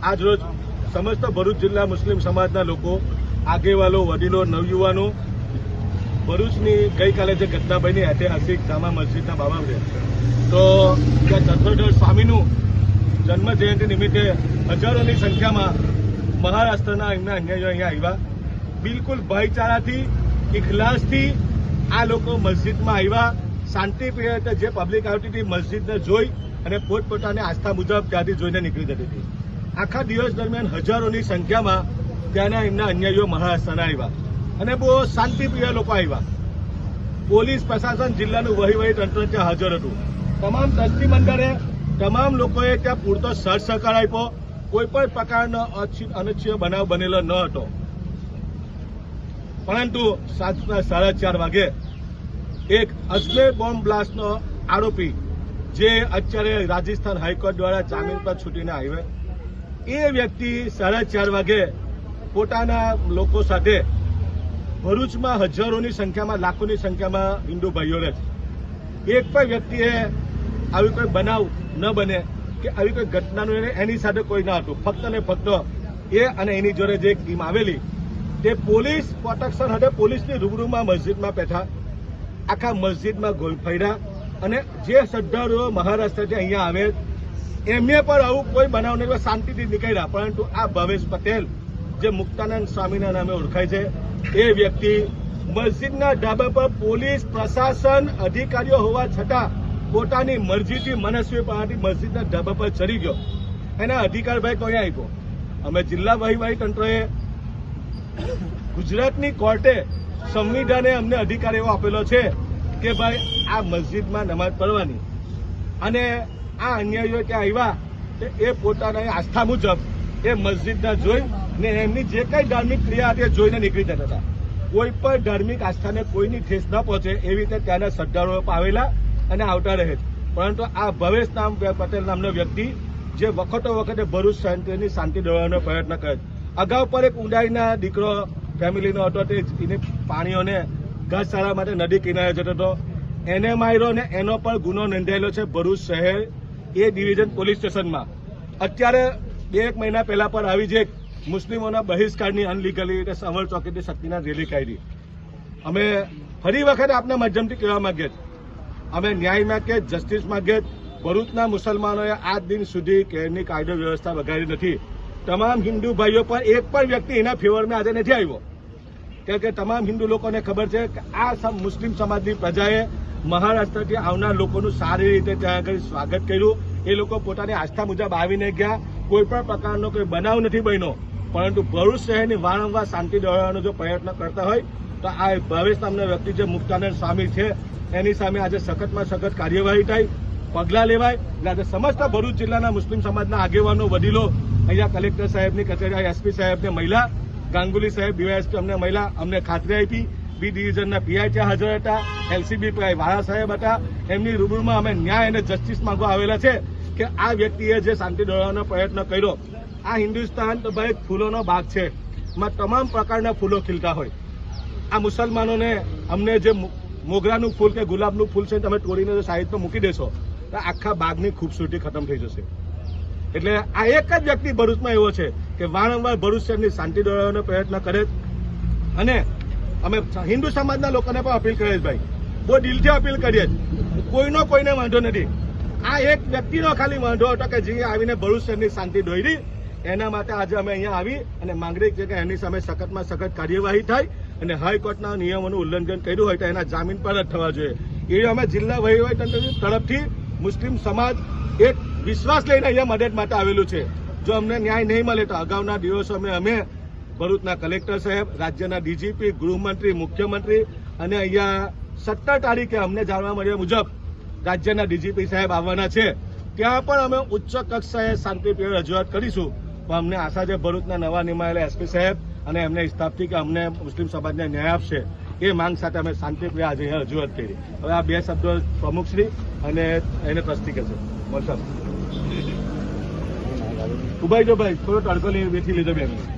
આજ રોજ સમસ્ત ભરૂચ જિલ્લા મુસ્લિમ સમાજના લોકો, આગેવાનો, વડીલો, નવયુવાનો ભરૂચની ગઈકાલે જે ઘટના બની ઐતિહાસિક જામા મસ્જિદના બાબતે, તો ત્યાં ચતુર્ધર સ્વામીનું જન્મ જયંતિ નિમિત્તે હજારોની સંખ્યામાં મહારાષ્ટ્રના એમના અન્યાયીઓ અહીંયા આવ્યા. બિલકુલ ભાઈચારાથી, ઇખલાસથી આ લોકો મસ્જિદમાં આવ્યા. શાંતિપ્રિય રીતે જે પબ્લિક આવતી હતી મસ્જિદને જોઈ અને પોતપોતાની આસ્થા મુજબ ત્યાંથી જોઈને નીકળી જતી હતી. આખા દિવસ દરમિયાન હજારોની સંખ્યામાં ત્યાંના એમના અન્યાયીઓ મહારાષ્ટ્રના આવ્યા અને બહુ શાંતિપ્રિય લોકો આવ્યા. પોલીસ પ્રશાસન, જિલ્લાનું વહીવટી તંત્ર ત્યાં હાજર હતું. તમામ ટ્રસ્ટી મંડળે, તમામ લોકોએ ત્યાં પૂરતો સાથ સહકાર આપ્યો. કોઈ પણ પ્રકારનો અનિચ્છનીય બનાવ બનેલો ન હતો. પરંતુ સાંજના 4:30 વાગે એક અજમેર બોમ્બ બ્લાસ્ટનો આરોપી, જે અત્યારે રાજસ્થાન હાઈકોર્ટ દ્વારા જામીન પર છૂટીને આવ્યો, એ વ્યક્તિ 4:30 વાગે પોતાના લોકો સાથે ભરૂચમાં હજારોની સંખ્યામાં, લાખોની સંખ્યામાં હિન્દુ ભાઈઓ રહે છે. એક પણ વ્યક્તિએ આવી કોઈ બનાવ ન બને કે આવી કોઈ ઘટનાનું એની સાથે કોઈ ના હતું. ફક્ત ને ફક્ત એ અને એની જોડે જે એક ટીમ આવેલી, તે પોલીસ પ્રોટેક્શન hatte પોલીસની રૂબરૂમાં મસ્જિદમાં બેઠા, આખા મસ્જિદમાં ગોલ ફર્યા અને જે શ્રદ્ધાળુઓ મહારાષ્ટ્રથી અહીંયા આવે એમને પણ આવું કોઈ બનાવ નહીં, શાંતિથી નીકળ્યા. પરંતુ આ ભવેશ પટેલ, જે મુક્તાનંદ સ્વામીના નામે ઓળખાય છે, એ વ્યક્તિ મસ્જિદના ધાબા પર પોલીસ પ્રશાસન અધિકારીઓ હોવા છતાં પોતાની મરજીથી, મનસ્વીપણાથી મસ્જિદના ધાબા પર ચડી ગયો. એના અધિકાર ભાઈ ક્યાં આપ્યો? અમે જિલ્લા વહીવટી તંત્રએ, ગુજરાતની કોર્ટે, સંવિધાને અમને અધિકાર એવો આપેલો છે કે ભાઈ આ મસ્જિદમાં નમાઝ પઢવાની, અને આ અન્યાયીઓ ત્યાં આવ્યા એ પોતાના આસ્થા મુજબ એ મસ્જિદના જોઈ ને એમની જે કઈ ધાર્મિક ક્રિયા હતી એ જોઈને નીકળી જતા હતા. કોઈ પણ ધાર્મિક આસ્થાને કોઈની ઠેસ ન પહોંચે એવી રીતે ત્યાંના શ્રદ્ધાળુઓ આવેલા અને આવતા રહે છે. પરંતુ આ ભવેશ પટેલ નામનો વ્યક્તિ, જે વખતે ભરૂચ શાંતિની શાંતિ દોડવાનો પ્રયત્ન કરે છે. અગાઉ પર એક ઉડાઈના દીકરો ફેમિલીનો હતો, તે એને પાણીઓને ઘાસચારા માટે નદી કિનારે જતો હતો, એને માર્યો ને એનો પણ ગુનો નોંધાયેલો છે ભરૂચ શહેર એ ડિવિઝન પોલીસ સ્ટેશનમાં. અત્યારે 2 મહિના પહેલા પર આવી જે મુસ્લિમોના બહિષ્કારની અનલીગલી રીતે સમર ચોકીથી શક્તિના રેલી કાઢી. અમે ફરી વખત આપના માધ્યમથી કહેવા માંગીએ છીએ, અમે ન્યાય માંગીએ, જસ્ટિસ માંગીએ. ભરૂચના મુસલમાનોએ આજ દિન સુધી કેરની કાયદો વ્યવસ્થા વગાડી નથી. તમામ હિન્દુ ભાઈઓ પર એક પણ વ્યક્તિ એના ફેવરમાં આજે નથી આવ્યો, કેમ કે તમામ હિન્દુ લોકોને ખબર છે કે આ મુસ્લિમ સમાજની પ્રજાએ મહારાષ્ટ્રથી આવનાર લોકોનું સારી રીતે ત્યાં આગળ સ્વાગત કર્યું. એ લોકો પોતાની આસ્થા મુજબ આવીને ગયા. કોઈ પણ પ્રકારનો કોઈ બનાવ નથી બન્યો. પરંતુ ભરૂચ શહેરની વારંવાર શાંતિ દોડાવવાનો જો પ્રયત્ન કરતા હોય તો આ ભવેશ નામના વ્યક્તિ, જે મુક્તાનંદ સ્વામી છે, એની સામે આજે સખતમાં સખત કાર્યવાહી થાય, પગલાં લેવાય. એટલે આજે સમસ્ત ભરૂચ જિલ્લાના મુસ્લિમ સમાજના આગેવાનો, વડીલો અહીંયા કલેક્ટર સાહેબની કચેરી, એસપી સાહેબને મહિલા, ગાંગુલી સાહેબ ડીવાયએસપી અમને મહિલા, અમને ખાતરી આપી. બી ડિવિઝનના પીઆઈ ત્યાં હાજર હતા, એલસીબી પીઆઈ વાળા સાહેબ હતા. એમની રૂબરૂમાં અમે ન્યાય અને જસ્ટિસ માંગવા આવેલા છે કે આ વ્યક્તિએ જે શાંતિ દોડાવવાનો પ્રયત્ન કર્યો, આ હિન્દુસ્તાન તો ભાઈ ફૂલોનો બાગ છે, એમાં તમામ પ્રકારના ફૂલો ખીલતા હોય. આ મુસલમાનોને, અમને જે મોગરાનું ફૂલ કે ગુલાબનું ફૂલ છે તમે તોડીને જો સાઈડ પર મૂકી દેશો તો આખા બાગની ખૂબસૂરતી ખતમ થઈ જશે. એટલે આ એક જ વ્યક્તિ ભરૂચમાં એવો છે કે વારંવાર ભરૂચ શહેરની શાંતિ દોડાવવાનો પ્રયત્ન કરે. અને અમે હિન્દુ સમાજના લોકોને પણ અપીલ કરીએ ભાઈ, બહુ દિલથી અપીલ કરીએ, કોઈને વાંધો નથી. આ એક વ્યક્તિનો ખાલી વાંધો હતો કે જે આવીને ભરૂચ શહેરની શાંતિ દોરી. એના માટે આજે અમે અહીંયા આવી અને માંગણી છે કે એની સામે સખતમાં સખત કાર્યવાહી થાય અને હાઈકોર્ટના નિયમોનું ઉલ્લંઘન કર્યું હોય તો એના જામીન પર જ થવા જોઈએ. એ અમે જિલ્લા વહીવટીતંત્ર તરફથી મુસ્લિમ સમાજ એક વિશ્વાસ લઈને અહીંયા મદદ માટે આવેલું છે. જો અમને ન્યાય નહીં મળે તો અગાઉના દિવસોમાં અમે ભરૂચના કલેક્ટર સાહેબ, રાજ્યના ડીજીપી, ગૃહમંત્રી, મુખ્યમંત્રી અને અહીંયા 17 તારીખે અમને જાણવા મળ્યા મુજબ રાજ્યના ડીજીપી સાહેબ આવવાના છે. ત્યાં પણ અમે ઉચ્ચ કક્ષાએ શાંતિપ્રિય રજૂઆત કરીશું. પણ અમને આશા છે ભરૂચના નવા નિમાયેલા એસપી સાહેબ અને એમને સ્ટાફથી કે અમને મુસ્લિમ સમાજને ન્યાય આપશે, એ માંગ સાથે અમે શાંતિપ્રિય આજે અહીંયા રજૂઆત કરી. હવે આ 2 શબ્દો પ્રમુખશ્રી અને એને ટ્રસ્ટી કહેશે. બોલ સાહેબ ઉભાઈ જો ભાઈ, થોડો તડકો બેઠી લીધો 2 મિનિટ.